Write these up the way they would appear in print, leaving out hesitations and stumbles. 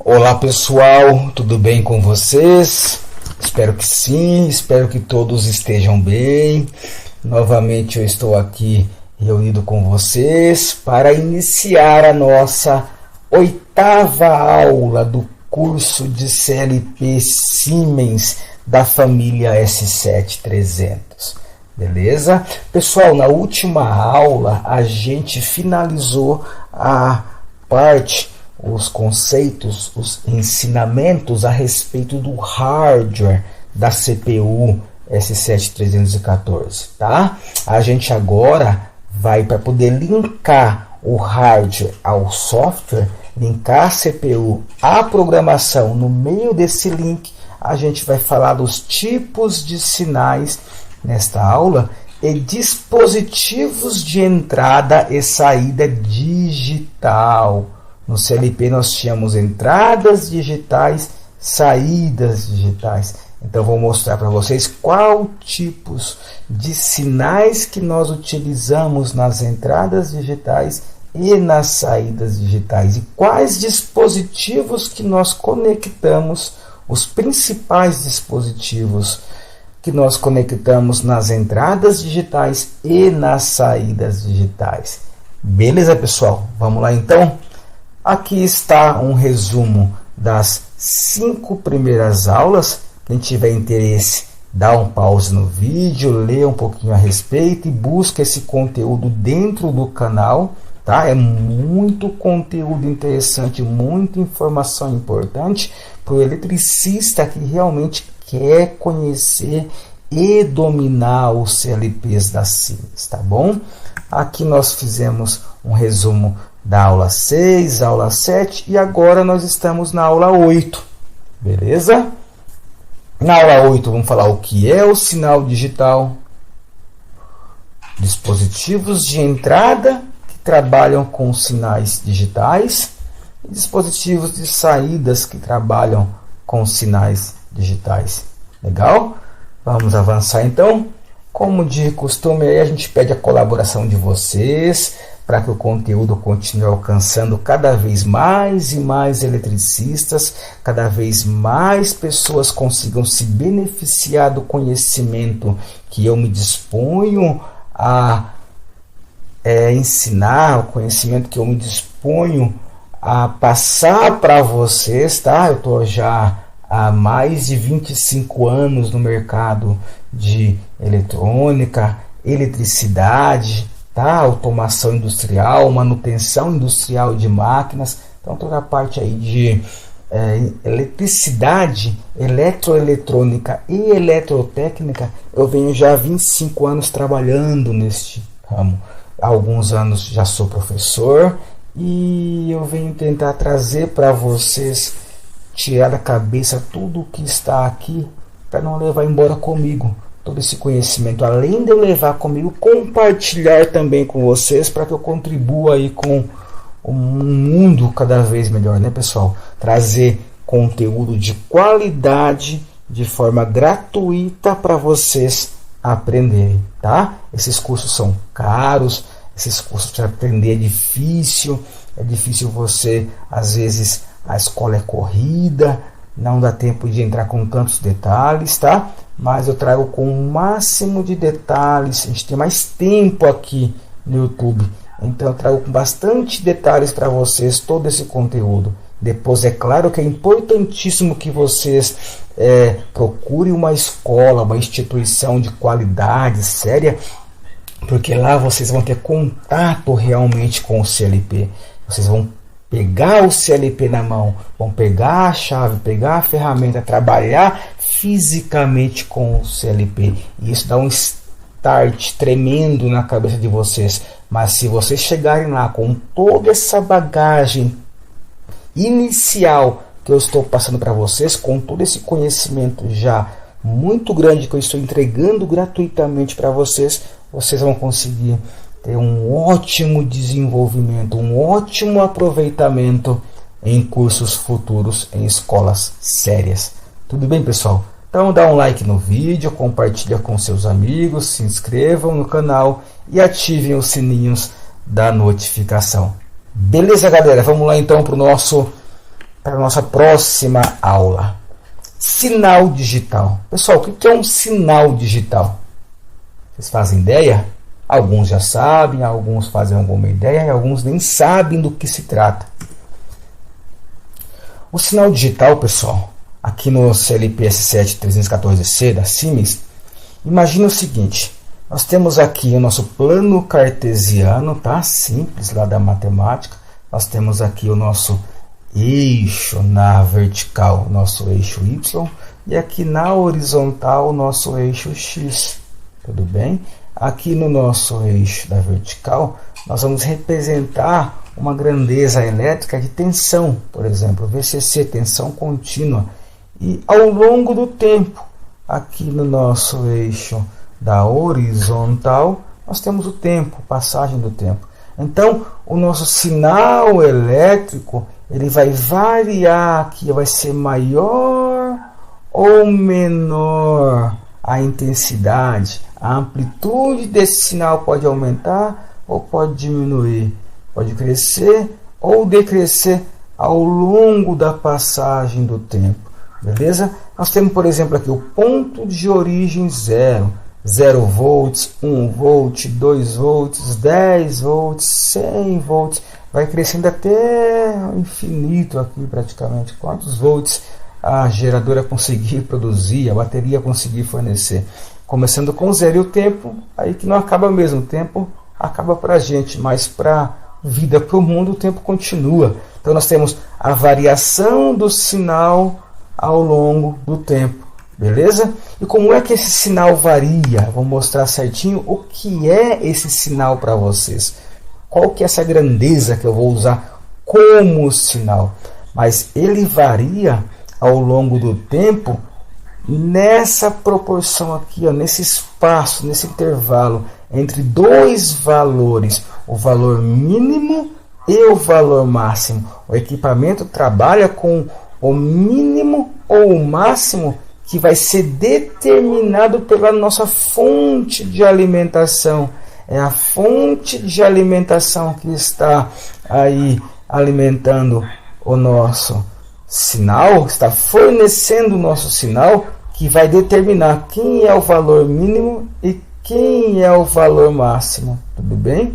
Olá pessoal, tudo bem com vocês? Espero que sim, espero que todos estejam bem. Novamente eu estou aqui reunido com vocês para iniciar a nossa 8ª aula do curso de CLP Siemens da família S7300. Beleza? Pessoal, na última aula a gente finalizou a parte, os conceitos, os ensinamentos a respeito do hardware da CPU S7314, tá? A gente agora vai, para poder linkar o hardware ao software, linkar a CPU à programação. No meio desse link, a gente vai falar dos tipos de sinais nesta aula e dispositivos de entrada e saída digital. No CLP nós tínhamos entradas digitais, saídas digitais. Então vou mostrar para vocês qual tipos de sinais que nós utilizamos nas entradas digitais e nas saídas digitais e quais dispositivos que nós conectamos, os principais dispositivos que nós conectamos nas entradas digitais e nas saídas digitais. Beleza, pessoal? Vamos lá então? Aqui está um resumo das 5 primeiras aulas. Quem tiver interesse, dá um pause no vídeo, lê um pouquinho a respeito e busca esse conteúdo dentro do canal, tá? É muito conteúdo interessante, muita informação importante para o eletricista que realmente quer conhecer e dominar os CLPs da Siemens, tá bom? Aqui nós fizemos um resumo da aula 6, aula 7 e agora nós estamos na aula 8, beleza? Na aula 8 vamos falar o que é o sinal digital, dispositivos de entrada que trabalham com sinais digitais e dispositivos de saídas que trabalham com sinais digitais. Legal? Vamos avançar então. Como de costume, aí a gente pede a colaboração de vocês para que o conteúdo continue alcançando cada vez mais e mais eletricistas, cada vez mais pessoas consigam se beneficiar do conhecimento que eu me disponho a ensinar, o conhecimento que eu me disponho a passar para vocês, tá? Eu estou já há mais de 25 anos no mercado de eletrônica, eletricidade, tá? Automação industrial, manutenção industrial de máquinas. Então toda a parte aí de eletricidade, eletroeletrônica e eletrotécnica, eu venho já há 25 anos trabalhando neste ramo. Há alguns anos já sou professor e eu venho tentar trazer para vocês, tirar da cabeça tudo o que está aqui para não levar embora comigo todo esse conhecimento, além de eu levar comigo, compartilhar também com vocês para que eu contribua aí com um mundo cada vez melhor, né, pessoal? Trazer conteúdo de qualidade de forma gratuita para vocês aprenderem, tá? Esses cursos são caros, esses cursos para aprender é difícil você, às vezes a escola é corrida, não dá tempo de entrar com tantos detalhes, tá? Mas eu trago com o máximo de detalhes. A gente tem mais tempo aqui no YouTube, então eu trago com bastante detalhes para vocês todo esse conteúdo. Depois, é claro que é importantíssimo que vocês procurem uma escola, uma instituição de qualidade séria, porque lá vocês vão ter contato realmente com o CLP. Vocês vão pegar o CLP na mão, vão pegar a chave, pegar a ferramenta, trabalhar fisicamente com o CLP. E isso dá um start tremendo na cabeça de vocês. Mas se vocês chegarem lá com toda essa bagagem inicial que eu estou passando para vocês, com todo esse conhecimento já muito grande que eu estou entregando gratuitamente para vocês, vocês vão conseguir ter um ótimo desenvolvimento, um ótimo aproveitamento em cursos futuros, em escolas sérias. Tudo bem, pessoal? Então dá um like no vídeo, compartilha com seus amigos, se inscrevam no canal e ativem os sininhos da notificação. Beleza, galera? Vamos lá então para o nosso para a nossa próxima aula. Sinal digital. Pessoal, o que é um sinal digital? Vocês fazem ideia? Alguns já sabem, alguns fazem alguma ideia e alguns nem sabem do que se trata. O sinal digital, pessoal, aqui no CLPS 7314C da Siemens, imagina o seguinte: nós temos aqui o nosso plano cartesiano, tá? Simples, lá da matemática. Nós temos aqui o nosso eixo na vertical, nosso eixo Y, e aqui na horizontal, o nosso eixo X. Tudo bem? Aqui no nosso eixo da vertical, nós vamos representar uma grandeza elétrica de tensão, por exemplo, VCC, tensão contínua. E ao longo do tempo, aqui no nosso eixo da horizontal, nós temos o tempo, passagem do tempo. Então, o nosso sinal elétrico, ele vai variar aqui, vai ser maior ou menor a intensidade, a amplitude desse sinal pode aumentar ou pode diminuir, pode crescer ou decrescer ao longo da passagem do tempo, beleza? Nós temos, por exemplo, aqui o ponto de origem 0 volts, 1 volt, 2 volts, 10 volts, 100 volts, vai crescendo até o infinito aqui praticamente, quantos volts a geradora conseguir produzir, a bateria conseguir fornecer. Começando com 0 e o tempo, aí que não acaba mesmo, o tempo acaba para a gente, mas para a vida, para o mundo, o tempo continua. Então nós temos a variação do sinal ao longo do tempo, beleza? E como é que esse sinal varia? Vou mostrar certinho o que é esse sinal para vocês. Qual que é essa grandeza que eu vou usar como sinal? Mas ele varia ao longo do tempo nessa proporção aqui, ó, nesse espaço, nesse intervalo entre dois valores, o valor mínimo e o valor máximo. O equipamento trabalha com o mínimo ou o máximo que vai ser determinado pela nossa fonte de alimentação. É a fonte de alimentação que está aí alimentando o nosso sinal, está fornecendo o nosso sinal, que vai determinar quem é o valor mínimo e quem é o valor máximo, tudo bem?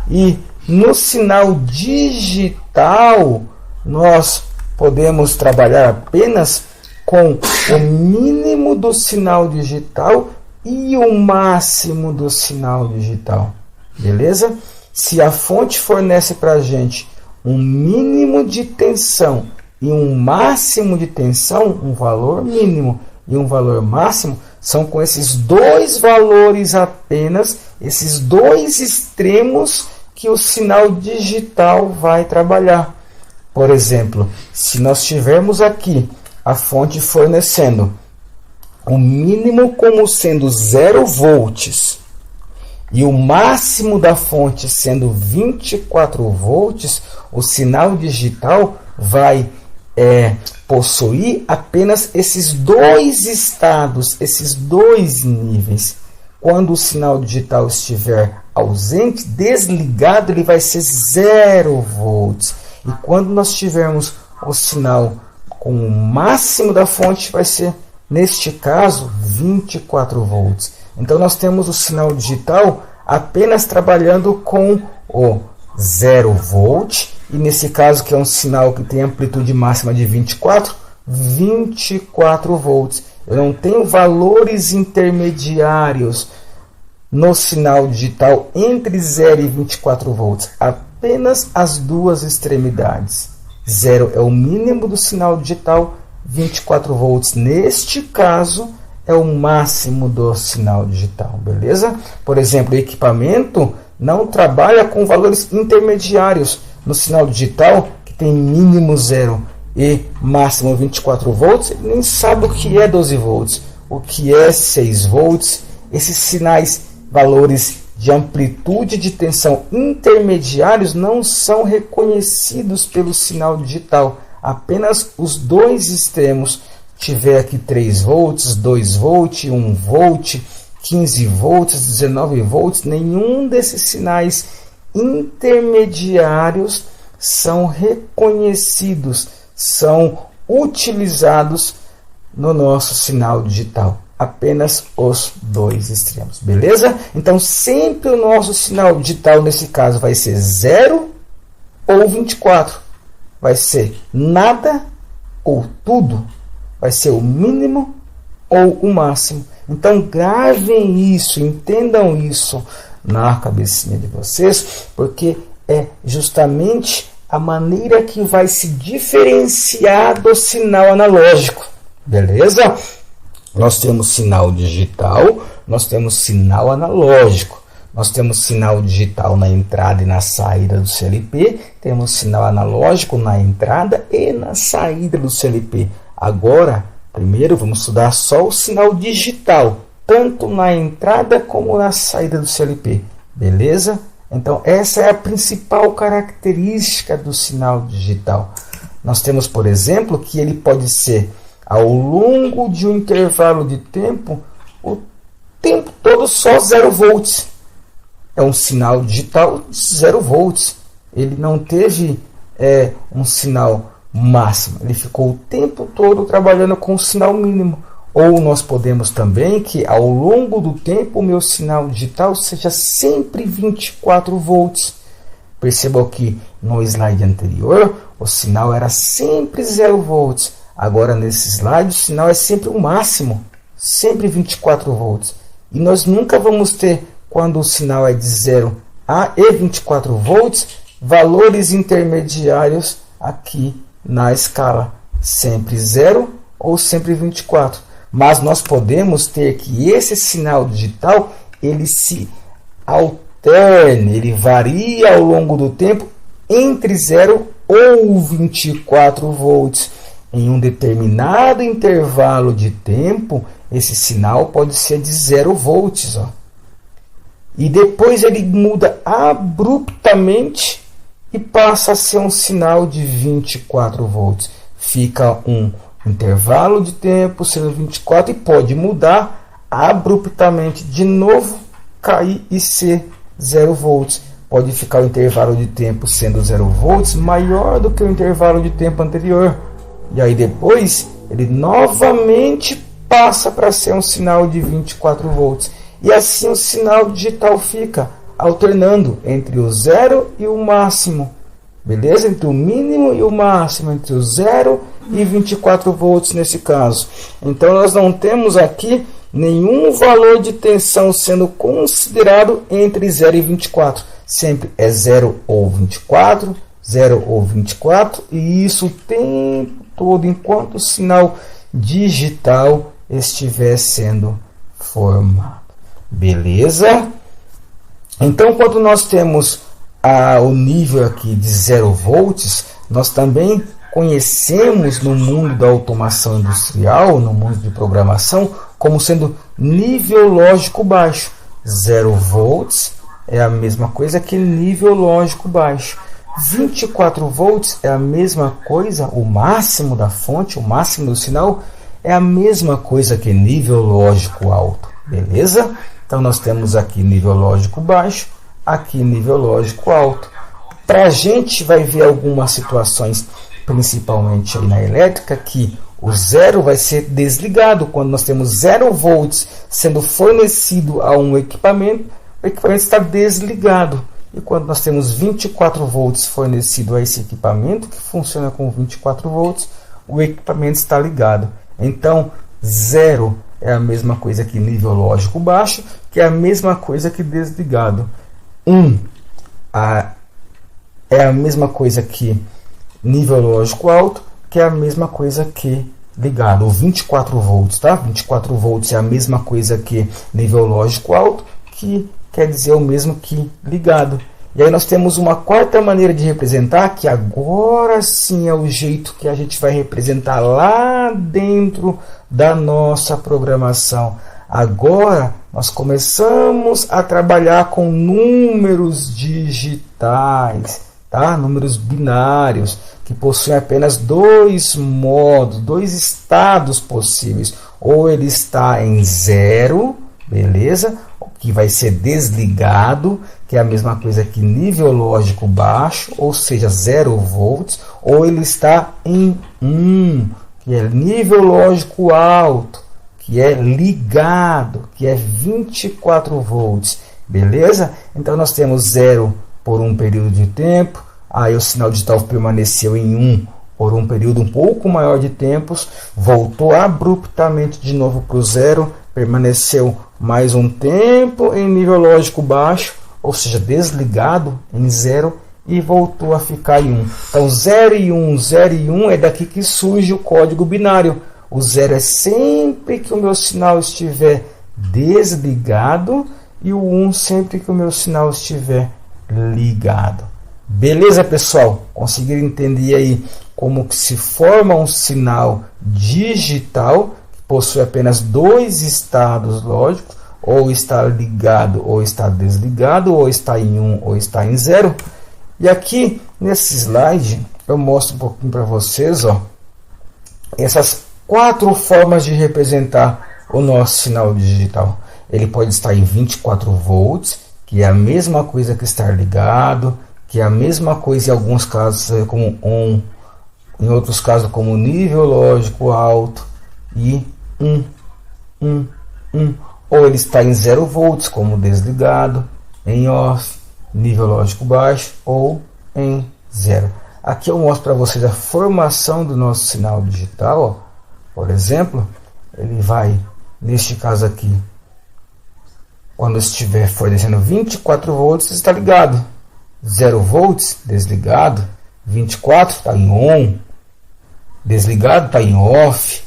E no sinal digital, nós podemos trabalhar apenas com o mínimo do sinal digital e o máximo do sinal digital, beleza? Se a fonte fornece para a gente um mínimo de tensão e um máximo de tensão, um valor mínimo e um valor máximo, são com esses dois valores apenas, esses dois extremos, que o sinal digital vai trabalhar. Por exemplo, se nós tivermos aqui a fonte fornecendo o mínimo como sendo 0 volts e o máximo da fonte sendo 24 volts, o sinal digital vai possuir apenas esses dois estados, esses dois níveis. Quando o sinal digital estiver ausente, desligado, ele vai ser 0 volts. E quando nós tivermos o sinal com o máximo da fonte, vai ser, neste caso, 24 volts. Então nós temos o sinal digital apenas trabalhando com o 0 volt, e nesse caso, que é um sinal que tem amplitude máxima de 24 volts. Eu não tenho valores intermediários no sinal digital entre 0 e 24 volts, apenas as duas extremidades. 0 é o mínimo do sinal digital, 24 volts neste caso é o máximo do sinal digital, beleza? Por exemplo, o equipamento não trabalha com valores intermediários no sinal digital, que tem mínimo 0 e máximo 24 volts, ele nem sabe o que é 12 volts, o que é 6 volts, esses sinais, valores de amplitude de tensão intermediários não são reconhecidos pelo sinal digital, apenas os dois extremos. Tiver aqui 3 volts, 2 volts, 1 volt, 15 volts, 19 volts, nenhum desses sinais intermediários são reconhecidos, são utilizados no nosso sinal digital. Apenas os dois extremos, beleza? Então, sempre o nosso sinal digital, nesse caso, vai ser 0 ou 24. Vai ser nada ou tudo. Vai ser o mínimo ou o máximo. Então, gravem isso, entendam isso na cabecinha de vocês, porque é justamente a maneira que vai se diferenciar do sinal analógico, beleza? Nós temos sinal digital, nós temos sinal analógico. Nós temos sinal digital na entrada e na saída do CLP, temos sinal analógico na entrada e na saída do CLP. Agora, primeiro vamos estudar só o sinal digital, tanto na entrada como na saída do CLP, beleza? Então, essa é a principal característica do sinal digital. Nós temos, por exemplo, que ele pode ser ao longo de um intervalo de tempo, o tempo todo só 0 volts. É um sinal digital de 0 volts. Ele não teve um sinal máximo. Ele ficou o tempo todo trabalhando com o sinal mínimo. Ou nós podemos também que ao longo do tempo o meu sinal digital seja sempre 24 volts. Percebam que no slide anterior o sinal era sempre 0 volts. Agora, nesse slide, o sinal é sempre o máximo, sempre 24 volts. E nós nunca vamos ter, quando o sinal é de 0 a 24 volts, valores intermediários aqui na escala. Sempre 0 ou sempre 24. Mas nós podemos ter que esse sinal digital, ele se alterne, ele varia ao longo do tempo entre 0 ou 24 volts. Em um determinado intervalo de tempo, esse sinal pode ser de 0 volts. Ó. E depois ele muda abruptamente e passa a ser um sinal de 24 volts. Fica um intervalo de tempo sendo 24 e pode mudar abruptamente de novo, cair e ser 0 volts. Pode ficar o intervalo de tempo sendo 0 volts maior do que o intervalo de tempo anterior. E aí depois ele novamente passa para ser um sinal de 24 volts. E assim o sinal digital fica alternando entre o 0 e o máximo. Beleza? Entre o mínimo e o máximo, entre o 0 e 24 volts nesse caso. Então nós não temos aqui nenhum valor de tensão sendo considerado entre 0 e 24. Sempre é 0 ou 24, 0 ou 24, e isso o tempo todo enquanto o sinal digital estiver sendo formado. Beleza? Então, quando nós temos o nível aqui de 0 volts, nós também conhecemos no mundo da automação industrial, no mundo de programação, como sendo nível lógico baixo. 0 volts é a mesma coisa que nível lógico baixo. 24 volts é a mesma coisa, o máximo da fonte, o máximo do sinal, é a mesma coisa que nível lógico alto, beleza? Então nós temos aqui nível lógico baixo, aqui nível lógico alto. Para a gente vai ver algumas situações, principalmente aí na elétrica, que o 0 vai ser desligado. Quando nós temos 0 volts sendo fornecido a um equipamento, o equipamento está desligado. E quando nós temos 24 volts fornecido a esse equipamento, que funciona com 24 volts, o equipamento está ligado. Então, 0 é a mesma coisa que nível lógico baixo, que é a mesma coisa que desligado. 1 é a mesma coisa que nível lógico alto, que é a mesma coisa que ligado. O 24 volts, tá? 24 volts é a mesma coisa que nível lógico alto, que quer dizer o mesmo que ligado. E aí nós temos uma quarta maneira de representar, que agora sim é o jeito que a gente vai representar lá dentro da nossa programação. Agora nós começamos a trabalhar com números digitais, tá? Números binários, que possuem apenas dois modos, dois estados possíveis. Ou ele está em 0, beleza? Que vai ser desligado, que é a mesma coisa que nível lógico baixo, ou seja, 0 volts, ou ele está em 1, que é nível lógico alto, que é ligado, que é 24 volts, beleza? Então nós temos 0 por um período de tempo, aí o sinal digital permaneceu em 1 por um período um pouco maior de tempos, voltou abruptamente de novo para o 0, permaneceu mais um tempo em nível lógico baixo, ou seja, desligado em 0, e voltou a ficar em 1. Então 0 e 1, 0 e 1 é daqui que surge o código binário. O 0 é sempre que o meu sinal estiver desligado e o 1 sempre que o meu sinal estiver ligado. Beleza, pessoal? Conseguiram entender aí como que se forma um sinal digital que possui apenas 2 estados lógicos, ou está ligado ou está desligado, ou está em 1 ou está em 0. E aqui nesse slide eu mostro um pouquinho para vocês, ó, essas 4 formas de representar o nosso sinal digital. Ele pode estar em 24 volts, que é a mesma coisa que estar ligado, que é a mesma coisa em alguns casos como on, em outros casos como nível lógico alto, e 1. Ou ele está em 0 volts, como desligado, em off, nível lógico baixo, ou em 0. Aqui eu mostro para vocês a formação do nosso sinal digital, ó. Por exemplo, ele vai, neste caso aqui, quando estiver fornecendo 24 volts, está ligado. 0 volts, desligado. 24 está em on. Desligado está em off.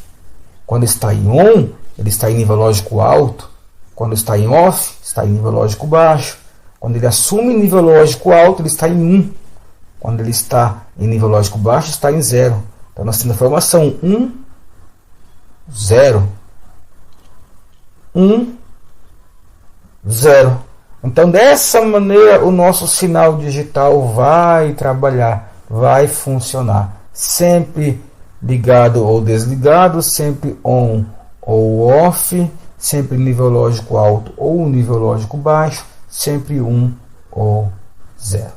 Quando está em on, ele está em nível lógico alto. Quando está em off, está em nível lógico baixo. Quando ele assume nível lógico alto, ele está em 1. Quando ele está em nível lógico baixo, está em 0. Então nós temos a formação 1, 0. 1, 0. Então dessa maneira o nosso sinal digital vai trabalhar, vai funcionar. Sempre ligado ou desligado, sempre on ou off, sempre nível lógico alto ou nível lógico baixo, sempre 1 ou 0.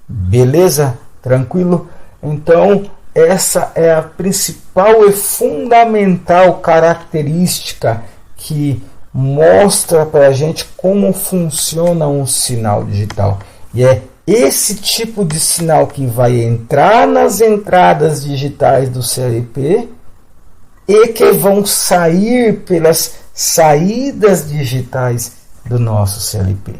Beleza? Tranquilo? Então essa é a principal e fundamental característica que mostra para a gente como funciona um sinal digital. E é esse tipo de sinal que vai entrar nas entradas digitais do CLP e que vão sair pelas saídas digitais do nosso CLP.